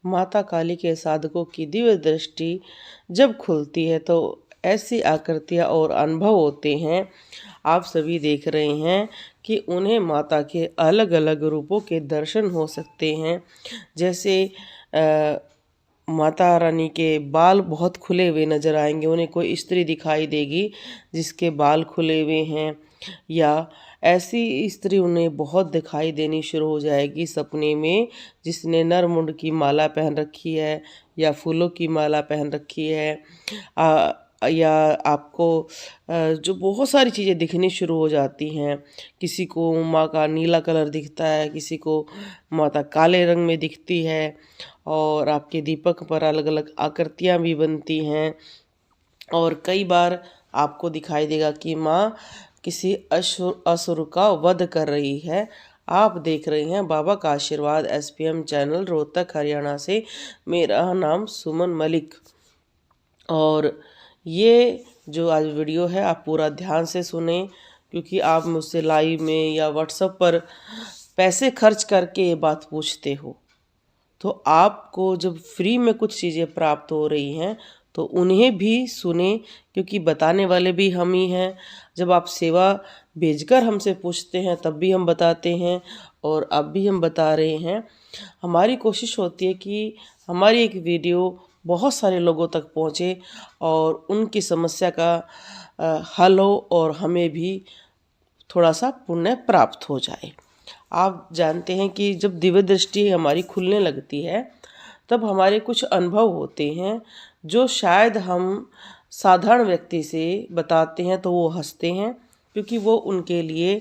माता काली के साधकों की दिव्य दृष्टि जब खुलती है तो ऐसी आकृतियाँ और अनुभव होते हैं। आप सभी देख रहे हैं कि उन्हें माता के अलग अलग रूपों के दर्शन हो सकते हैं। जैसे माता रानी के बाल बहुत खुले हुए नज़र आएंगे, उन्हें कोई स्त्री दिखाई देगी जिसके बाल खुले हुए हैं, या ऐसी स्त्री उन्हें बहुत दिखाई देनी शुरू हो जाएगी सपने में जिसने नरमुंड की माला पहन रखी है या फूलों की माला पहन रखी है। या आपको जो बहुत सारी चीज़ें दिखनी शुरू हो जाती हैं। किसी को माँ का नीला कलर दिखता है, किसी को माता काले रंग में दिखती है, और आपके दीपक पर अलग अलग आकृतियाँ भी बनती हैं। और कई बार आपको दिखाई देगा कि माँ किसी असुर का वध कर रही है। आप देख रहे हैं बाबा का आशीर्वाद SPM चैनल रोहतक हरियाणा से। मेरा नाम सुमन मलिक। और ये जो आज वीडियो है आप पूरा ध्यान से सुने, क्योंकि आप मुझसे लाइव में या व्हाट्सएप पर पैसे खर्च करके ये बात पूछते हो, तो आपको जब फ्री में कुछ चीज़ें प्राप्त हो रही हैं तो उन्हें भी सुने, क्योंकि बताने वाले भी हम ही हैं। जब आप सेवा भेजकर हमसे पूछते हैं तब भी हम बताते हैं, और अब भी हम बता रहे हैं। हमारी कोशिश होती है कि हमारी एक वीडियो बहुत सारे लोगों तक पहुँचे और उनकी समस्या का हल हो, और हमें भी थोड़ा सा पुण्य प्राप्त हो जाए। आप जानते हैं कि जब दिव्य दृष्टि हमारी खुलने लगती है तब हमारे कुछ अनुभव होते हैं जो शायद हम साधारण व्यक्ति से बताते हैं तो वो हंसते हैं, क्योंकि वो उनके लिए,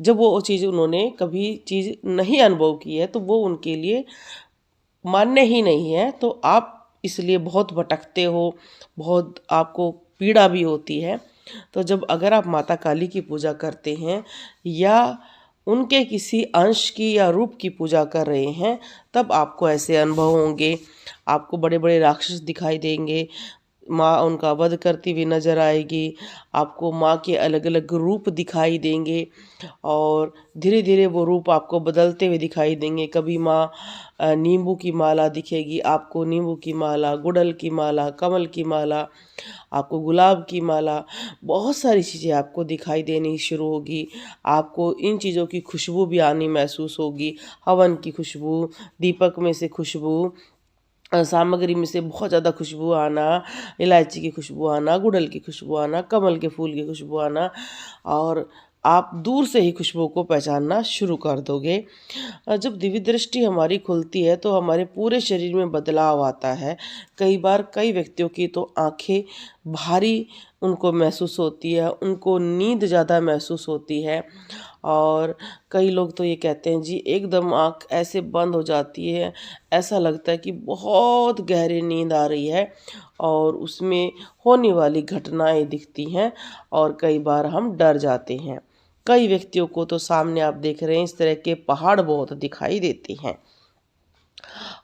जब वो चीज़ उन्होंने कभी चीज़ नहीं अनुभव की है तो वो उनके लिए मान्य ही नहीं है। तो आप इसलिए बहुत भटकते हो, बहुत आपको पीड़ा भी होती है। तो जब अगर आप माता काली की पूजा करते हैं या उनके किसी अंश की या रूप की पूजा कर रहे हैं, तब आपको ऐसे अनुभव होंगे। आपको बड़े बड़े राक्षस दिखाई देंगे, माँ उनका वध करती हुई नज़र आएगी, आपको माँ के अलग अलग रूप दिखाई देंगे, और धीरे धीरे वो रूप आपको बदलते हुए दिखाई देंगे। कभी माँ नींबू की माला दिखेगी आपको, नींबू की माला, गुड़हल की माला, कमल की माला, आपको गुलाब की माला, बहुत सारी चीज़ें आपको दिखाई देनी शुरू होगी। आपको इन चीज़ों की खुशबू भी आनी महसूस होगी, हवन की खुशबू, दीपक में से खुशबू, सामग्री में से बहुत ज़्यादा खुशबू आना, इलायची की खुशबू आना, गुड़हल की खुशबू आना, कमल के फूल की खुशबू आना, और आप दूर से ही खुशबू को पहचानना शुरू कर दोगे। जब दिव्य दृष्टि हमारी खुलती है तो हमारे पूरे शरीर में बदलाव आता है। कई बार कई व्यक्तियों की तो आंखें भारी उनको महसूस होती है, उनको नींद ज़्यादा महसूस होती है, और कई लोग तो ये कहते हैं जी एकदम आँख ऐसे बंद हो जाती है, ऐसा लगता है कि बहुत गहरी नींद आ रही है, और उसमें होने वाली घटनाएं दिखती हैं, और कई बार हम डर जाते हैं। कई व्यक्तियों को तो सामने आप देख रहे हैं इस तरह के पहाड़ बहुत दिखाई देते हैं,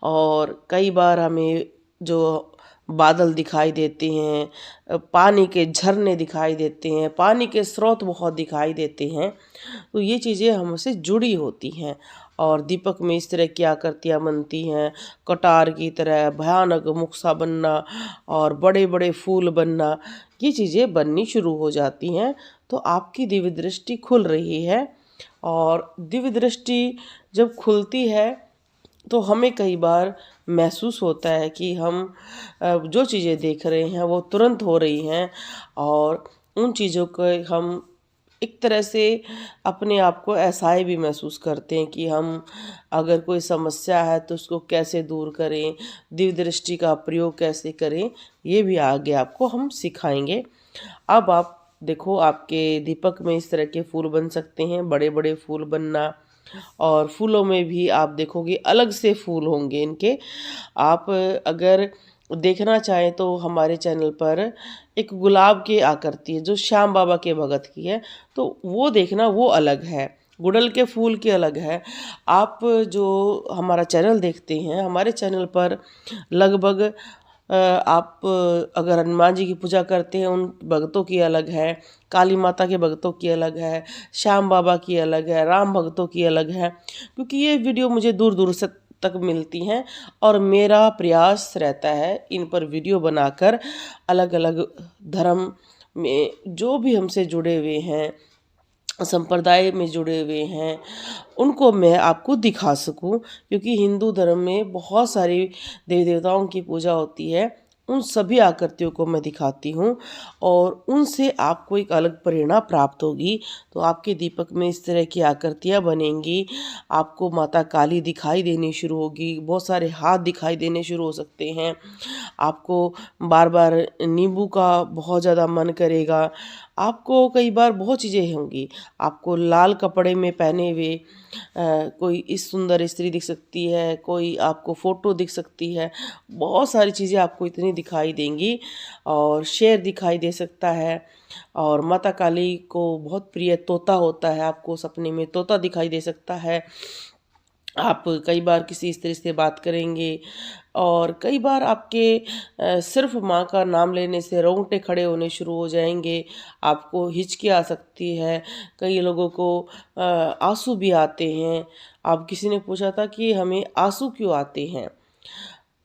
और कई बार हमें जो बादल दिखाई देते हैं, पानी के झरने दिखाई देते हैं, पानी के स्रोत बहुत दिखाई देते हैं। तो ये चीज़ें हमसे जुड़ी होती हैं, और दीपक में इस तरह की आकृतियाँ बनती हैं, कटार की तरह भयानक मुख सा बनना और बड़े बड़े फूल बनना, ये चीज़ें बननी शुरू हो जाती हैं। तो आपकी दिव्य दृष्टि खुल रही है, और दिव्य दृष्टि जब खुलती है तो हमें कई बार महसूस होता है कि हम जो चीज़ें देख रहे हैं वो तुरंत हो रही हैं, और उन चीज़ों को हम एक तरह से अपने आप को ऐसा भी महसूस करते हैं कि हम अगर कोई समस्या है तो उसको कैसे दूर करें, दिव्य दृष्टि का प्रयोग कैसे करें, ये भी आगे आपको हम सिखाएंगे। अब आप देखो, आपके दीपक में इस तरह के फूल बन सकते हैं, बड़े बड़े फूल बनना, और फूलों में भी आप देखोगे अलग से फूल होंगे इनके। आप अगर देखना चाहें तो हमारे चैनल पर एक गुलाब की आकृति है जो श्याम बाबा के भगत की है, तो वो देखना, वो अलग है, गुड़हल के फूल की अलग है। आप जो हमारा चैनल देखते हैं, हमारे चैनल पर लगभग आप अगर हनुमान जी की पूजा करते हैं उन भक्तों की अलग है, काली माता के भक्तों की अलग है, श्याम बाबा की अलग है, राम भक्तों की अलग है, क्योंकि ये वीडियो मुझे दूर दूर से तक मिलती हैं और मेरा प्रयास रहता है इन पर वीडियो बनाकर अलग अलग धर्म में जो भी हमसे जुड़े हुए हैं, संप्रदाय में जुड़े हुए हैं, उनको मैं आपको दिखा सकूं, क्योंकि हिंदू धर्म में बहुत सारी देवी देवताओं की पूजा होती है। उन सभी आकृतियों को मैं दिखाती हूँ और उनसे आपको एक अलग प्रेरणा प्राप्त होगी। तो आपके दीपक में इस तरह की आकृतियाँ बनेंगी, आपको माता काली दिखाई देनी शुरू होगी, बहुत सारे हाथ दिखाई देने शुरू हो सकते हैं, आपको बार बार नींबू का बहुत ज़्यादा मन करेगा, आपको कई बार बहुत चीज़ें होंगी, आपको लाल कपड़े में पहने हुए कोई इस सुंदर स्त्री दिख सकती है, कोई आपको फ़ोटो दिख सकती है, बहुत सारी चीज़ें आपको इतनी दिखाई देंगी और शेर दिखाई दे सकता है। और माता काली को बहुत प्रिय तोता होता है, आपको सपने में तोता दिखाई दे सकता है। आप कई बार किसी स्त्री से बात करेंगे और कई बार आपके सिर्फ माँ का नाम लेने से रोंगटे खड़े होने शुरू हो जाएंगे, आपको हिचकी आ सकती है, कई लोगों को आंसू भी आते हैं। अब किसी ने पूछा था कि हमें आंसू क्यों आते हैं।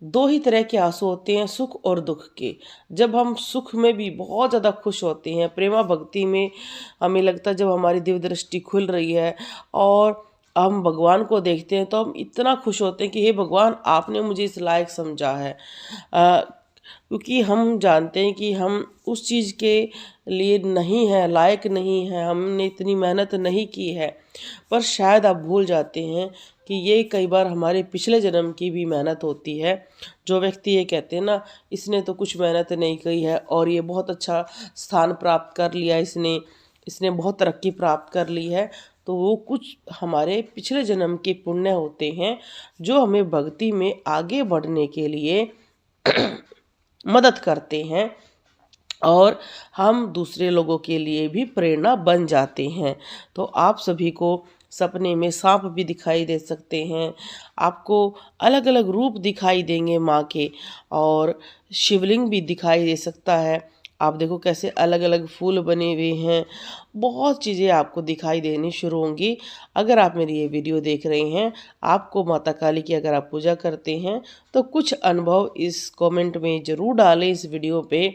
दो ही तरह के आंसू होते हैं, सुख और दुख के। जब हम सुख में भी बहुत ज़्यादा खुश होते हैं, प्रेमा भक्ति में हमें लगता है जब हमारी दिव्य दृष्टि खुल रही है और हम भगवान को देखते हैं तो हम इतना खुश होते हैं कि हे भगवान, आपने मुझे इस लायक समझा है। क्योंकि हम जानते हैं कि हम उस चीज़ के लिए नहीं है, लायक नहीं है, हमने इतनी मेहनत नहीं की है। पर शायद आप भूल जाते हैं कि ये कई बार हमारे पिछले जन्म की भी मेहनत होती है। जो व्यक्ति ये कहते हैं ना, इसने तो कुछ मेहनत नहीं की है और ये बहुत अच्छा स्थान प्राप्त कर लिया, इसने बहुत तरक्की प्राप्त कर ली है, तो वो कुछ हमारे पिछले जन्म के पुण्य होते हैं जो हमें भक्ति में आगे बढ़ने के लिए मदद करते हैं और हम दूसरे लोगों के लिए भी प्रेरणा बन जाते हैं। तो आप सभी को सपने में सांप भी दिखाई दे सकते हैं, आपको अलग अलग रूप दिखाई देंगे माँ के, और शिवलिंग भी दिखाई दे सकता है। आप देखो कैसे अलग अलग फूल बने हुए हैं, बहुत चीज़ें आपको दिखाई देनी शुरू होंगी। अगर आप मेरी ये वीडियो देख रहे हैं, आपको माता काली की अगर आप पूजा करते हैं तो कुछ अनुभव इस कमेंट में ज़रूर डालें इस वीडियो पे,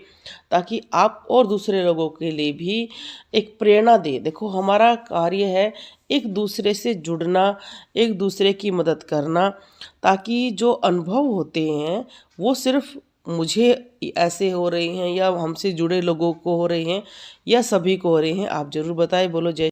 ताकि आप और दूसरे लोगों के लिए भी एक प्रेरणा दे। देखो हमारा कार्य है एक दूसरे से जुड़ना, एक दूसरे की मदद करना, ताकि जो अनुभव होते हैं वो सिर्फ मुझे ऐसे हो रहे हैं या हमसे जुड़े लोगों को हो रहे हैं या सभी को हो रहे हैं। आप ज़रूर बताएं। बोलो जय